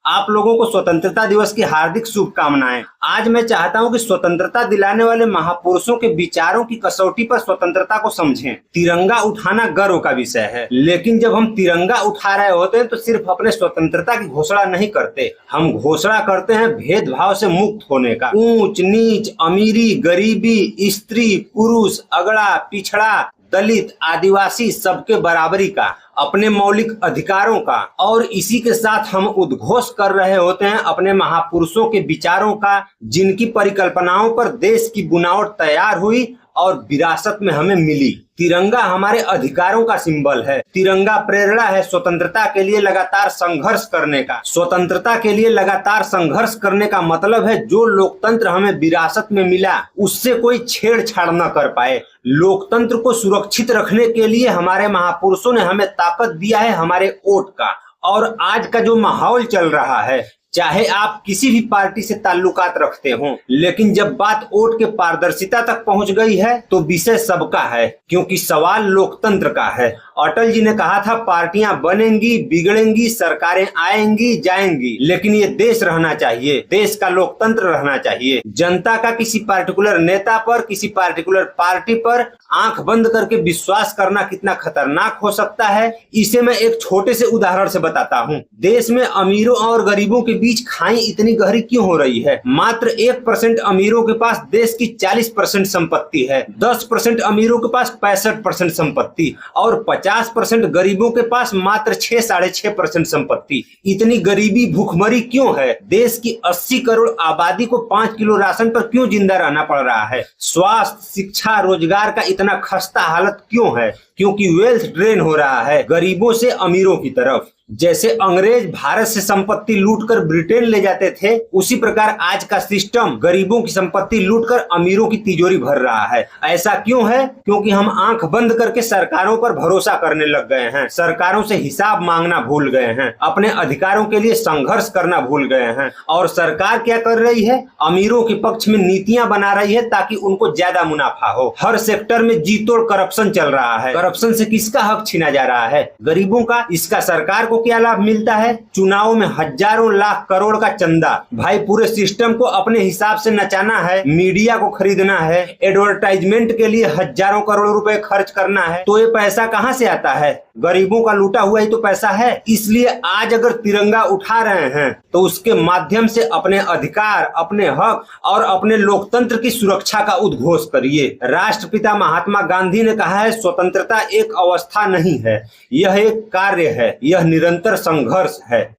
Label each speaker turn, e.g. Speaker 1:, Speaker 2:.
Speaker 1: आप लोगों को स्वतंत्रता दिवस की हार्दिक शुभकामनाएं। आज मैं चाहता हूं कि स्वतंत्रता दिलाने वाले महापुरुषों के विचारों की कसौटी पर स्वतंत्रता को समझें। तिरंगा उठाना गर्व का विषय है, लेकिन जब हम तिरंगा उठा रहे होते हैं तो सिर्फ अपने स्वतंत्रता की घोषणा नहीं करते, हम घोषणा करते हैं भेदभाव से मुक्त होने का। ऊंच नीच, अमीरी गरीबी, स्त्री पुरुष, अगड़ा पिछड़ा, दलित आदिवासी सबके बराबरी का, अपने मौलिक अधिकारों का। और इसी के साथ हम उद्घोष कर रहे होते हैं अपने महापुरुषों के विचारों का, जिनकी परिकल्पनाओं पर देश की बुनावट तैयार हुई और विरासत में हमें मिली। तिरंगा हमारे अधिकारों का सिंबल है। तिरंगा प्रेरणा है स्वतंत्रता के लिए लगातार संघर्ष करने का। स्वतंत्रता के लिए लगातार संघर्ष करने का मतलब है जो लोकतंत्र हमें विरासत में मिला उससे कोई छेड़छाड़ न कर पाए। लोकतंत्र को सुरक्षित रखने के लिए हमारे महापुरुषों ने हमें ताकत दिया है हमारे वोट का। और आज का जो माहौल चल रहा है, चाहे आप किसी भी पार्टी से ताल्लुकात रखते हो, लेकिन जब बात वोट के पारदर्शिता तक पहुंच गई है तो विषय सबका है, क्योंकि सवाल लोकतंत्र का है। अटल जी ने कहा था पार्टियां बनेंगी बिगड़ेंगी, सरकारें आएंगी जाएंगी, लेकिन ये देश रहना चाहिए, देश का लोकतंत्र रहना चाहिए। जनता का किसी पार्टिकुलर नेता पर, किसी पार्टिकुलर पार्टी पर आंख बंद करके विश्वास करना कितना खतरनाक हो सकता है, इसे मैं एक छोटे से उदाहरण से बताता हूँ। देश में अमीरों और गरीबों के बीच खाई इतनी गहरी क्यों हो रही है? मात्र 1% अमीरों के पास देश की 40% संपत्ति है, 10% अमीरों के पास 65% संपत्ति और 50% गरीबों के पास मात्र 6-6.5% संपत्ति। इतनी गरीबी भूखमरी क्यों है? देश की 80 करोड़ आबादी को 5 किलो राशन पर क्यों जिंदा रहना पड़ रहा है? स्वास्थ्य, शिक्षा, रोजगार का इतना खस्ता हालत क्यों है? क्योंकि वेल्थ ड्रेन हो रहा है गरीबों से अमीरों की तरफ। जैसे अंग्रेज भारत से संपत्ति लूटकर ब्रिटेन ले जाते थे, उसी प्रकार आज का सिस्टम गरीबों की संपत्ति लूटकर अमीरों की तिजोरी भर रहा है। ऐसा क्यों है? क्योंकि हम आंख बंद करके सरकारों पर भरोसा करने लग गए हैं, सरकारों से हिसाब मांगना भूल गए हैं, अपने अधिकारों के लिए संघर्ष करना भूल गए हैं। और सरकार क्या कर रही है? अमीरों के पक्ष में नीतियां बना रही है ताकि उनको ज्यादा मुनाफा हो। हर सेक्टर में जी तोड़ करप्शन चल रहा है। करप्शन से किसका हक छीना जा रहा है? गरीबों का। इसका सरकार को क्या लाभ मिलता है? चुनाव में हजारों लाख करोड़ का चंदा। भाई पूरे सिस्टम को अपने हिसाब से नचाना है, मीडिया को खरीदना है, एडवर्टाइजमेंट के लिए हजारों करोड़ रुपए खर्च करना है, तो ये पैसा कहां से आता है? गरीबों का लूटा हुआ ही तो पैसा है। इसलिए आज अगर तिरंगा उठा रहे हैं तो उसके माध्यम से अपने अधिकार, अपने हक और अपने लोकतंत्र की सुरक्षा का उद्घोष करिए। राष्ट्रपिता महात्मा गांधी ने कहा है स्वतंत्रता एक अवस्था नहीं है, यह एक कार्य है, यह निरंतर संघर्ष है।